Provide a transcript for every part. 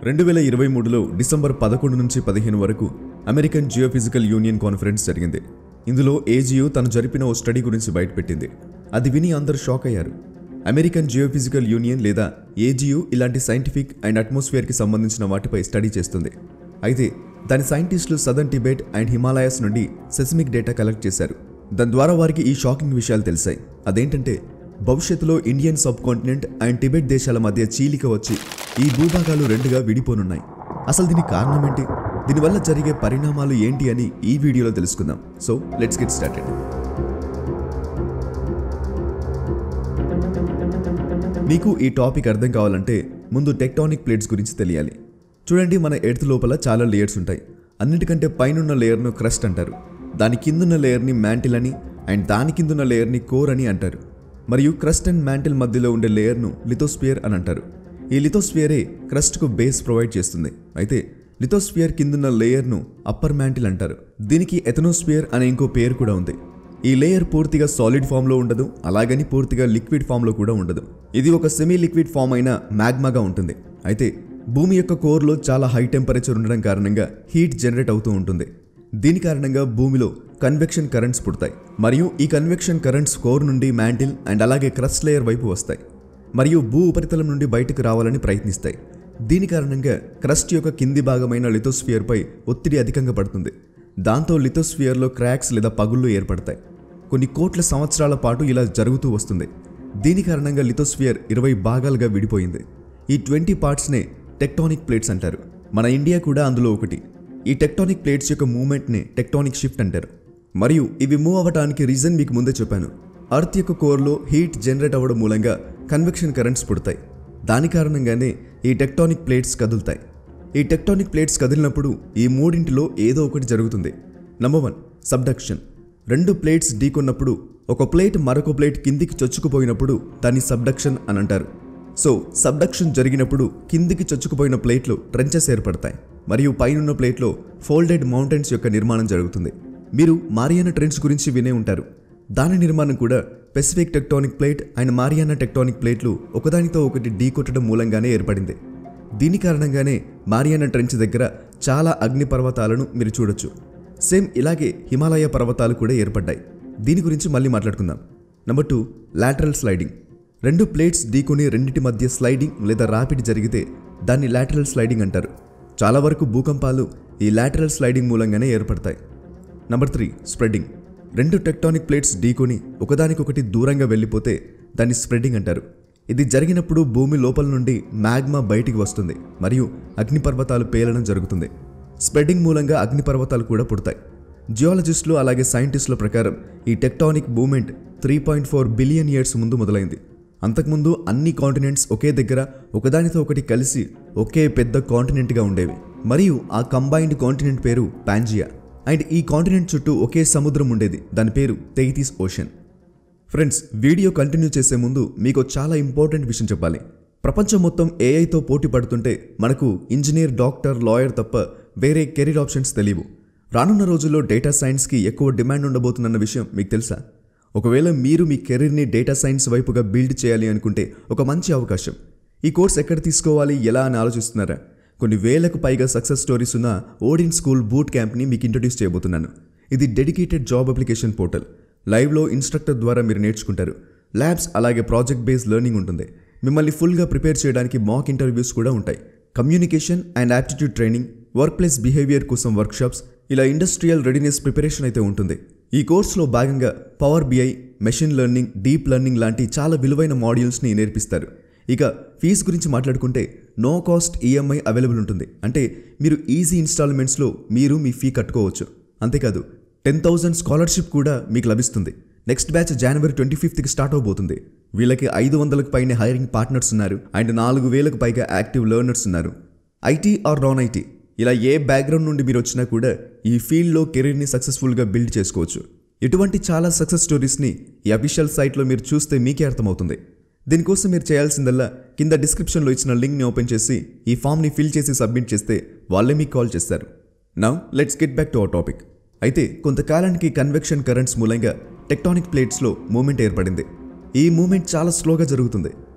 2023లో December 11 నుంచి 15 వరకు American geophysical union conference జరిగింది. ఇందులో ఏజియో తను జరిపిన ఓ స్టడీ గురించి బయటపెట్టింది. అది విని అందరూ షాక్ అయ్యారు. అమెరికన్ జియోఫిజికల్ యూనియన్ లేదా ఏజియో ఇలాంటి సైంటిఫిక్ అండ్ అట్మాస్ఫియర్కి సంబంధించిన వాటిపై స్టడీ చేస్తుంది. అయితే దాని సైంటిస్టులు సదర్న్ టిబెట్ అండ్ హిమాలయాస్ నుండి సెస్మిక్ డేటా కలెక్ట్ చేశారు. దాని ద్వారా వారికి ఈ షాకింగ్ విషయాలు తెలిసాయి. అదేంటంటే భవిష్యత్తులో Indian sub continent and Tibet దేశాల మధ్య చీలిక వచ్చి ఈ భూభాగాలు రెండుగా విడిపోనున్నాయి. అసలు దీనికి కారణం ఏంటి, దీనివల్ల జరిగే పరిణామాలు ఏంటి అని ఈ వీడియోలో తెలుసుకుందాం. So let's get started. మీకు ఈ టాపిక్ అర్థం కావాలంటే ముందు టెక్టానిక్ ప్లేట్స్ గురించి తెలియాలి. చూడండి, మన ఎర్త్ లోపల చాలా లేయర్స్ ఉంటాయి. అన్నిటికంటే పైనున్న లేయర్ను క్రస్ట్ అంటారు. దాని కిందున్న లేయర్ని మ్యాంటిల్ అని అండ్ దాని కిందున్న లేయర్ని కోర్ అని అంటారు. మరియు క్రస్ట్ అండ్ మ్యాంటిల్ మధ్యలో ఉండే లేయర్ను లిథోస్ఫియర్ అని అంటారు. ఈ లిథోస్ఫియరే క్రస్ట్కు బేస్ ప్రొవైడ్ చేస్తుంది. అయితే లిథోస్ఫియర్ కిందున్న లేయర్ను అప్పర్ మ్యాంటిల్ అంటారు. దీనికి ఎథనోస్ఫియర్ అనే ఇంకో పేరు కూడా ఉంది. ఈ లేయర్ పూర్తిగా సాలిడ్ ఫామ్లో ఉండదు, అలాగని పూర్తిగా లిక్విడ్ ఫామ్లో కూడా ఉండదు. ఇది ఒక సెమీ లిక్విడ్ ఫామ్ అయిన మ్యాగ్మాగా ఉంటుంది. అయితే భూమి యొక్క కోర్లో చాలా హై టెంపరేచర్ ఉండడం కారణంగా హీట్ జనరేట్ అవుతూ ఉంటుంది. దీని కారణంగా భూమిలో కన్వెక్షన్ కరెంట్స్ పుడతాయి. మరియు ఈ కన్వెక్షన్ కరెంట్స్ కోర్ నుండి మ్యాంటిల్ అండ్ అలాగే క్రస్ట్ లేయర్ వైపు వస్తాయి మరియు భూ ఉపరితలం నుండి బయటకు రావాలని ప్రయత్నిస్తాయి. దీని కారణంగా క్రస్ట్ యొక్క కింది భాగమైన లిథోస్ఫియర్పై ఒత్తిడి అధికంగా పడుతుంది. దాంతో లిథోస్ఫియర్లో క్రాక్స్ లేదా పగుళ్ళు ఏర్పడతాయి. కొన్ని కోట్ల సంవత్సరాల పాటు ఇలా జరుగుతూ వస్తుంది. దీని కారణంగా లిథోస్ఫియర్ 20 భాగాలుగా విడిపోయింది. ఈ 20 పార్ట్స్నే టెక్టానిక్ ప్లేట్స్ అంటారు. మన ఇండియా కూడా అందులో ఒకటి. ఈ టెక్టానిక్ ప్లేట్స్ యొక్క మూవ్మెంట్ని టెక్టానిక్ షిఫ్ట్ అంటారు. మరియు ఇవి మూవ్ అవ్వడానికి రీజన్ మీకు ముందే చెప్పాను. అర్త్ యొక్క కోర్లో హీట్ జనరేట్ అవ్వడం మూలంగా కన్వెక్షన్ కరెంట్స్ పుడతాయి. దాని కారణంగానే ఈ టెక్టానిక్ ప్లేట్స్ కదులుతాయి. ఈ టెక్టానిక్ ప్లేట్స్ కదిలినప్పుడు ఈ మూడింటిలో ఏదో ఒకటి జరుగుతుంది. Number 1, subduction. 2 ప్లేట్స్ ఢీకొన్నప్పుడు ఒక ప్లేట్ మరొక ప్లేట్ కిందికి చొచ్చుకుపోయినప్పుడు దాన్ని సబ్డక్షన్ అని అంటారు. సో సబ్డక్షన్ జరిగినప్పుడు కిందికి చొచ్చుకుపోయిన ప్లేట్లు ట్రెంచెస్ ఏర్పడతాయి మరియు పైనున్న ప్లేట్లో ఫోల్డెడ్ మౌంటైన్స్ యొక్క నిర్మాణం జరుగుతుంది. మీరు మారియానా ట్రెంచ్ గురించి వినే ఉంటారు. దాని నిర్మాణం కూడా Pacific tectonic plate and Mariana tectonic ప్లేట్లు ఒకదానితో ఒకటి ఢీకొట్టడం మూలంగానే ఏర్పడింది. దీని కారణంగానే మారియానా ట్రెంచ్ దగ్గర చాలా అగ్నిపర్వతాలను మీరు చూడొచ్చు. సేమ్ ఇలాగే హిమాలయ పర్వతాలు కూడా ఏర్పడ్డాయి. దీని గురించి మళ్ళీ మాట్లాడుకుందాం. Number 2, lateral sliding. 2 ప్లేట్స్ ఢీకొని రెండింటి మధ్య స్లైడింగ్ లేదా రాపిడ్ జరిగితే దాన్ని లాటరల్ స్లైడింగ్ అంటారు. చాలా వరకు భూకంపాలు ఈ లాటరల్ స్లైడింగ్ మూలంగానే ఏర్పడతాయి. Number 3, spreading. 2 టెక్టానిక్ ప్లేట్స్ ఢీకొని ఒకదానికొకటి దూరంగా వెళ్ళిపోతే దాన్ని స్ప్రెడ్డింగ్ అంటారు. ఇది జరిగినప్పుడు భూమి లోపల నుండి మ్యాగ్మా బయటికి వస్తుంది మరియు అగ్నిపర్వతాలు పేలడం జరుగుతుంది. స్ప్రెడ్డింగ్ మూలంగా అగ్నిపర్వతాలు కూడా పుడతాయి. జియాలజిస్టులు అలాగే సైంటిస్టుల ప్రకారం ఈ టెక్టానిక్ మూవ్మెంట్ 3.4 బిలియన్ ఇయర్స్ ముందు మొదలైంది. అంతకుముందు అన్ని కాంటినెంట్స్ ఒకే దగ్గర ఒకదానితో ఒకటి కలిసి ఒకే పెద్ద కాంటినెంట్గా ఉండేవి మరియు ఆ కంబైన్డ్ కాంటినెంట్ పేరు పాంజియా. అండ్ ఈ కాంటినెంట్ చుట్టూ ఒకే సముద్రం ఉండేది. దాని పేరు తెయితిస్ ఓషన్. ఫ్రెండ్స్, వీడియో కంటిన్యూ చేసే ముందు మీకు చాలా ఇంపార్టెంట్ విషయం చెప్పాలి. ప్రపంచం మొత్తం ఏఐతో పోటీ పడుతుంటే మనకు ఇంజనీర్, డాక్టర్, లాయర్ తప్ప వేరే కెరీర్ ఆప్షన్స్ తెలియవు. రానున్న రోజుల్లో డేటా సైన్స్కి ఎక్కువ డిమాండ్ ఉండబోతుందన్న విషయం మీకు తెలుసా? ఒకవేళ మీరు మీ కెరీర్ని డేటా సైన్స్ వైపుగా బిల్డ్ చేయాలి అనుకుంటే ఒక మంచి అవకాశం. ఈ కోర్స్ ఎక్కడ తీసుకోవాలి, ఎలా అని ఆలోచిస్తున్నారా? కొన్ని వేలకు పైగా సక్సెస్ స్టోరీస్ ఉన్న ఓడిన్ స్కూల్ బూట్ క్యాంప్ని మీకు ఇంట్రడ్యూస్ చేయబోతున్నాను. ఇది డెడికేటెడ్ జాబ్ అప్లికేషన్ పోర్టల్. లైవ్లో ఇన్స్ట్రక్టర్ ద్వారా మీరు నేర్చుకుంటారు. ల్యాబ్స్ అలాగే ప్రాజెక్ట్ బేస్డ్ లెర్నింగ్ ఉంటుంది. మిమ్మల్ని ఫుల్గా ప్రిపేర్ చేయడానికి మాక్ ఇంటర్వ్యూస్ కూడా ఉంటాయి. Communication and aptitude training, work place behaviour కోసం వర్క్షాప్స్, ఇలా ఇండస్ట్రియల్ రెడీనెస్ ప్రిపరేషన్ అయితే ఉంటుంది. ఈ కోర్సులో భాగంగా power BI, machine learning, deep learning లాంటి చాలా విలువైన మాడ్యూల్స్ని నేర్పిస్తారు. ఇక ఫీజు గురించి మాట్లాడుకుంటే నో కాస్ట్ ఈఎంఐ అవైలబుల్ ఉంటుంది. అంటే మీరు ఈజీ ఇన్స్టాల్మెంట్స్లో మీరు మీ ఫీ కట్టుకోవచ్చు. అంతేకాదు 10,000 స్కాలర్షిప్ కూడా మీకు లభిస్తుంది. నెక్స్ట్ బ్యాచ్ జనవరి 25కి స్టార్ట్ అవబోతుంది. వీళ్ళకి 500కు పైన హైరింగ్ పార్ట్నర్స్ ఉన్నారు అండ్ 4,000కు పైగా యాక్టివ్ లెర్నర్స్ ఉన్నారు. ఐటీ ఆర్ నాన్ ఐటీ, ఇలా ఏ బ్యాక్గ్రౌండ్ నుండి మీరు వచ్చినా కూడా ఈ ఫీల్డ్లో కెరీర్ని సక్సెస్ఫుల్గా బిల్డ్ చేసుకోవచ్చు. ఇటువంటి చాలా సక్సెస్ స్టోరీస్ని ఈ అఫీషియల్ సైట్లో మీరు చూస్తే మీకే అర్థమవుతుంది. దీనికోసం మీరు చేయాల్సిందల్లా కింద డిస్క్రిప్షన్లో ఇచ్చిన లింక్ని ఓపెన్ చేసి ఈ ఫామ్ని ఫిల్ చేసి సబ్మిట్ చేస్తే వాళ్ళే మీకు కాల్ చేస్తారు. Now let's get back to our topic. అయితే కొంతకాలానికి కన్వెక్షన్ కరెంట్స్ మూలంగా టెక్టానిక్ ప్లేట్స్లో మూమెంట్ ఏర్పడింది. ఈ మూమెంట్ చాలా స్లోగా జరుగుతుంది.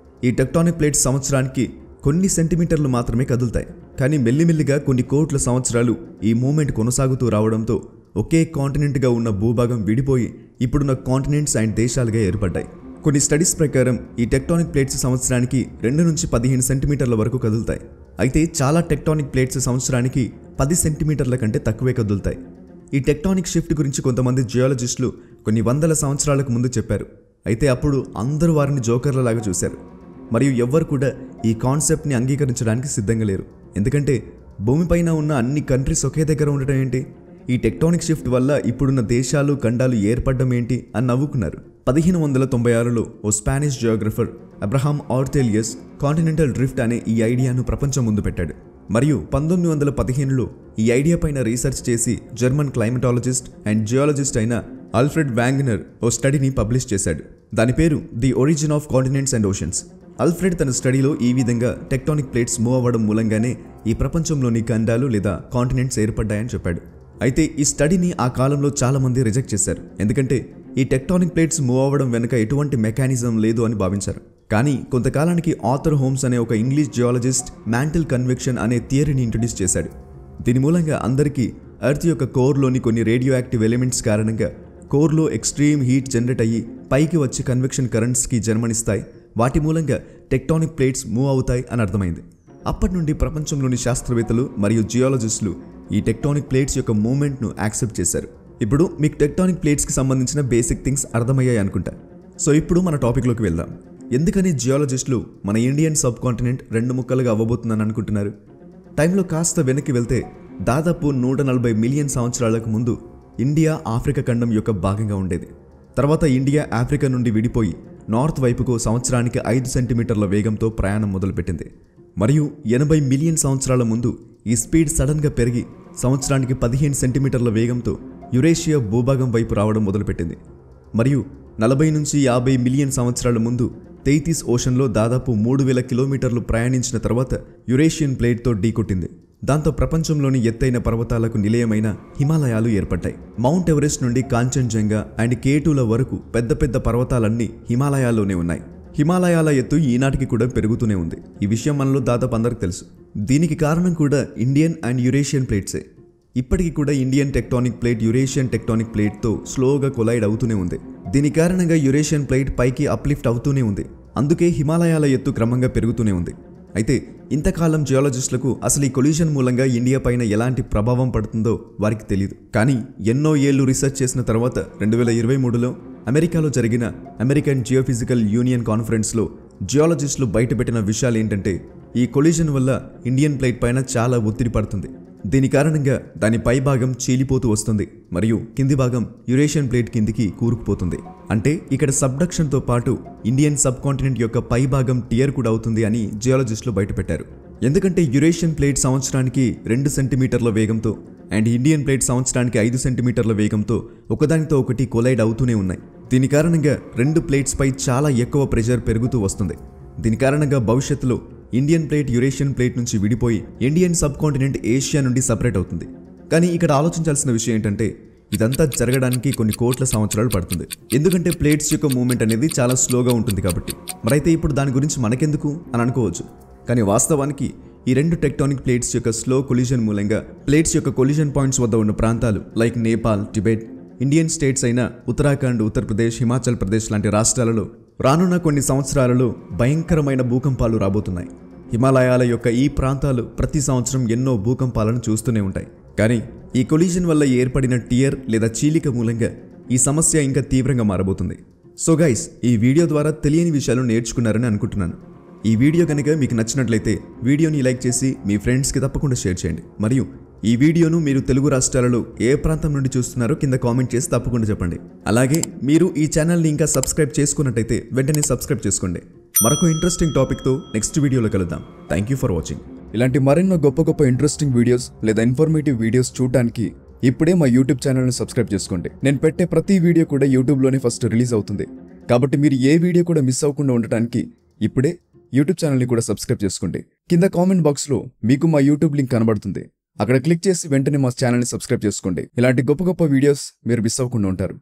ఈ టెక్టానిక్ ప్లేట్స్ సంవత్సరానికి కొన్ని సెంటీమీటర్లు మాత్రమే కదులుతాయి. కానీ మెల్లిమెల్లిగా కొన్ని కోట్ల సంవత్సరాలు ఈ మూమెంట్ కొనసాగుతూ రావడంతో ఒకే కాంటినెంట్గా ఉన్న భూభాగం విడిపోయి ఇప్పుడున్న కాంటినెంట్స్ అండ్ దేశాలుగా ఏర్పడ్డాయి. కొన్ని స్టడీస్ ప్రకారం ఈ టెక్టానిక్ ప్లేట్స్ సంవత్సరానికి 2 నుంచి 15 సెంటీమీటర్ల వరకు కదులుతాయి. అయితే చాలా టెక్టానిక్ ప్లేట్స్ సంవత్సరానికి 10 సెంటీమీటర్ల కంటే తక్కువే కదులుతాయి. ఈ టెక్టానిక్ షిఫ్ట్ గురించి కొంతమంది జియాలజిస్టులు కొన్ని వందల సంవత్సరాలకు ముందు చెప్పారు. అయితే అప్పుడు అందరూ వారిని జోకర్లలాగా చూశారు. మరియు ఎవ్వరు కూడా ఈ కాన్సెప్ట్ని అంగీకరించడానికి సిద్ధంగా లేరు. ఎందుకంటే భూమిపైన ఉన్న అన్ని కంట్రీస్ ఒకే దగ్గర ఉండటం ఏంటి, ఈ టెక్టానిక్ షిఫ్ట్ వల్ల ఇప్పుడున్న దేశాలు ఖండాలు ఏర్పడడం ఏంటి అని నవ్వుకున్నారు. 1596లో ఓ స్పానిష్ జియోగ్రఫర్ అబ్రహాం ఆర్టెలియస్ కాంటినెంటల్ డ్రిఫ్ట్ అనే ఈ ఐడియాను ప్రపంచం ముందు పెట్టాడు. మరియు 1915లో ఈ ఐడియా పైన రీసెర్చ్ చేసి జర్మన్ క్లైమటాలజిస్ట్ అండ్ జియాలజిస్ట్ అయిన ఆల్ఫ్రెడ్ వ్యాంగనర్ ఓ స్టడీని పబ్లిష్ చేశాడు. దాని పేరు the origin of continents and oceans. Alfred తన స్టడీలో ఈ విధంగా టెక్టానిక్ ప్లేట్స్ మూవ్ అవ్వడం మూలంగానే ఈ ప్రపంచంలోని ఖండాలు లేదా కాంటినెంట్స్ ఏర్పడ్డాయని చెప్పాడు. అయితే ఈ స్టడీని ఆ కాలంలో చాలా మంది రిజెక్ట్ చేశారు. ఎందుకంటే ఈ టెక్టానిక్ ప్లేట్స్ మూవ్ అవ్వడం వెనుక ఎటువంటి మెకానిజం లేదు అని భావించారు. కానీ కొంతకాలానికి ఆర్థర్ హోమ్స్ అనే ఒక ఇంగ్లీష్ జియాలజిస్ట్ మ్యాంటిల్ కన్వెక్షన్ అనే థియరీని ఇంట్రడ్యూస్ చేశాడు. దీని మూలంగా అందరికీ ఎర్త్ యొక్క కోర్లోని కొన్ని రేడియో యాక్టివ్ ఎలిమెంట్స్ కారణంగా కోర్లో ఎక్స్ట్రీమ్ హీట్ జనరేట్ అయ్యి పైకి వచ్చి కన్వెక్షన్ కరెంట్స్కి జన్మనిస్తాయి, వాటి మూలంగా టెక్టానిక్ ప్లేట్స్ మూవ్ అవుతాయి అని అర్థమైంది. అప్పటి నుండి ప్రపంచంలోని శాస్త్రవేత్తలు మరియు జియాలజిస్టులు ఈ టెక్టానిక్ ప్లేట్స్ యొక్క మూవ్మెంట్ను యాక్సెప్ట్ చేశారు. ఇప్పుడు మీకు టెక్టానిక్ ప్లేట్స్కి సంబంధించిన బేసిక్ థింగ్స్ అర్థమయ్యాయి అనుకుంటా. సో ఇప్పుడు మన టాపిక్లోకి వెళ్దాం. ఎందుకని జియాలజిస్టులు మన ఇండియన్ సబ్ కాంటినెంట్ 2 ముక్కలుగా అవ్వబోతుందని అనుకుంటున్నారు? టైంలో కాస్త వెనక్కి వెళ్తే దాదాపు 140 మిలియన్ సంవత్సరాలకు ముందు ఇండియా ఆఫ్రికా ఖండం యొక్క భాగంగా ఉండేది. తర్వాత ఇండియా ఆఫ్రికా నుండి విడిపోయి నార్త్ వైపుకు సంవత్సరానికి 5 సెంటీమీటర్ల వేగంతో ప్రయాణం మొదలుపెట్టింది. మరియు 80 మిలియన్ సంవత్సరాల ముందు ఈ స్పీడ్ సడన్గా పెరిగి సంవత్సరానికి 15 సెంటీమీటర్ల వేగంతో యురేషియా భూభాగం వైపు రావడం మొదలుపెట్టింది. మరియు 40 నుంచి 50 మిలియన్ సంవత్సరాల ముందు తెయితీస్ ఓషన్లో దాదాపు 3000 కిలోమీటర్లు ప్రయాణించిన తర్వాత యురేషియన్ ప్లేట్తో ఢీకొట్టింది. దాంతో ప్రపంచంలోని ఎత్తైన పర్వతాలకు నిలయమైన హిమాలయాలు ఏర్పడ్డాయి. మౌంట్ ఎవరెస్ట్ నుండి కాంచన్జంగా అండ్ కేటూల వరకు పెద్ద పెద్ద పర్వతాలన్నీ హిమాలయాల్లోనే ఉన్నాయి. హిమాలయాల ఎత్తు ఈనాటికి కూడా పెరుగుతూనే ఉంది. ఈ విషయం మనలో దాదాపు అందరికి తెలుసు. దీనికి కారణం కూడా ఇండియన్ అండ్ యురేషియన్ ప్లేట్సే. ఇప్పటికీ కూడా Indian tectonic plate Eurasian tectonic ప్లేట్తో స్లోగా కొలైడ్ అవుతూనే ఉంది. దీని కారణంగా యురేషియన్ ప్లేట్ పైకి అప్లిఫ్ట్ అవుతూనే ఉంది. అందుకే హిమాలయాల ఎత్తు క్రమంగా పెరుగుతూనే ఉంది. అయితే ఇంతకాలం జియాలజిస్టులకు అసలు ఈ కొలిషన్ మూలంగా ఇండియా పైన ఎలాంటి ప్రభావం పడుతుందో వారికి తెలియదు. కానీ ఎన్నో ఏళ్లు రీసెర్చ్ చేసిన తర్వాత 2023లో అమెరికాలో జరిగిన అమెరికన్ జియోఫిజికల్ యూనియన్ కాన్ఫరెన్స్లో జియాలజిస్టులు బయటపెట్టిన విషయాలు ఏంటంటే ఈ కొలిషన్ వల్ల ఇండియన్ ప్లేట్ పైన చాలా ఒత్తిడి పడుతుంది. దీని కారణంగా దాని పై భాగం చీలిపోతూ వస్తుంది మరియు కింది భాగం యురేషియన్ ప్లేట్ కిందికి కూరుకుపోతుంది. అంటే ఇక్కడ సబ్డక్షన్తో పాటు ఇండియన్ సబ్ కాంటినెంట్ యొక్క పై భాగం టియర్ కూడా అవుతుంది అని జియాలజిస్టులు బయటపెట్టారు. ఎందుకంటే యురేషియన్ ప్లేట్ సంవత్సరానికి 2 సెంటీమీటర్ల వేగంతో అండ్ ఇండియన్ ప్లేట్ సంవత్సరానికి 5 సెంటీమీటర్ల వేగంతో ఒకదానితో ఒకటి కొలైడ్ అవుతూనే ఉన్నాయి. దీని కారణంగా 2 ప్లేట్స్ పై చాలా ఎక్కువ ప్రెషర్ పెరుగుతూ వస్తుంది. దీని కారణంగా భవిష్యత్తులో ఇండియన్ ప్లేట్ యురేషియన్ ప్లేట్ నుంచి విడిపోయి ఇండియన్ సబ్ కాంటినెంట్ ఏషియా నుండి సపరేట్ అవుతుంది. కానీ ఇక్కడ ఆలోచించాల్సిన విషయం ఏంటంటే ఇదంతా జరగడానికి కొన్ని కోట్ల సంవత్సరాలు పడుతుంది. ఎందుకంటే ప్లేట్స్ యొక్క మూవ్మెంట్ అనేది చాలా స్లోగా ఉంటుంది కాబట్టి. మరైతే ఇప్పుడు దాని గురించి మనకెందుకు అని అనుకోవచ్చు. కానీ వాస్తవానికి ఈ 2 టెక్టానిక్ ప్లేట్స్ యొక్క స్లో కొలిషన్ మూలంగా ప్లేట్స్ యొక్క కొలిషన్ పాయింట్స్ వద్ద ఉన్న ప్రాంతాలు like Nepal, Tibet, Indian states అయిన ఉత్తరాఖండ్, ఉత్తరప్రదేశ్, హిమాచల్ ప్రదేశ్ లాంటి రాష్ట్రాలలో రానున్న కొన్ని సంవత్సరాలలో భయంకరమైన భూకంపాలు రాబోతున్నాయి. హిమాలయాల యొక్క ఈ ప్రాంతాలు ప్రతి సంవత్సరం ఎన్నో భూకంపాలను చూస్తూనే ఉంటాయి. కానీ ఈ కొలిషన్ వల్ల ఏర్పడిన టియర్ లేదా చీలిక మూలంగా ఈ సమస్య ఇంకా తీవ్రంగా మారబోతుంది. సో గైస్, ఈ వీడియో ద్వారా తెలియని విషయాలు నేర్చుకున్నారని అనుకుంటున్నాను. ఈ వీడియో కనుక మీకు నచ్చినట్లయితే వీడియోని లైక్ చేసి మీ ఫ్రెండ్స్కి తప్పకుండా షేర్ చేయండి. మరియు ఈ వీడియోను మీరు తెలుగు రాష్ట్రాలలో ఏ ప్రాంతం నుండి చూస్తున్నారో కింద కామెంట్ చేసి తప్పకుండా చెప్పండి. అలాగే మీరు ఈ ఛానల్ని ఇంకా సబ్స్క్రైబ్ చేసుకున్నట్టయితే వెంటనే సబ్స్క్రైబ్ చేసుకోండి. మరొక ఇంట్రెస్టింగ్ టాపిక్తో నెక్స్ట్ వీడియోలో కలుద్దాం. Thank you for watching. ఇలాంటి మరెన్నో గొప్ప గొప్ప ఇంట్రెస్టింగ్ వీడియోస్ లేదా ఇన్ఫర్మేటివ్ వీడియోస్ చూడడానికి ఇప్పుడే మా యూట్యూబ్ ఛానల్ని సబ్స్క్రైబ్ చేసుకోండి. నేను పెట్టే ప్రతి వీడియో కూడా యూట్యూబ్లోనే ఫస్ట్ రిలీజ్ అవుతుంది. కాబట్టి మీరు ఏ వీడియో కూడా మిస్ అవ్వకుండా ఉండటానికి ఇప్పుడే యూట్యూబ్ ఛానల్ని కూడా సబ్స్క్రైబ్ చేసుకోండి. కింద కామెంట్ బాక్స్లో మీకు మా యూట్యూబ్ లింక్ కనబడుతుంది. అక్కడ క్లిక్ చేసి వెంటనే మా ఛానల్ని సబ్స్క్రైబ్ చేసుకోండి. ఇలాంటి గొప్ప గొప్ప వీడియోస్ మీరు మిస్ అవ్వకుండా ఉంటారు.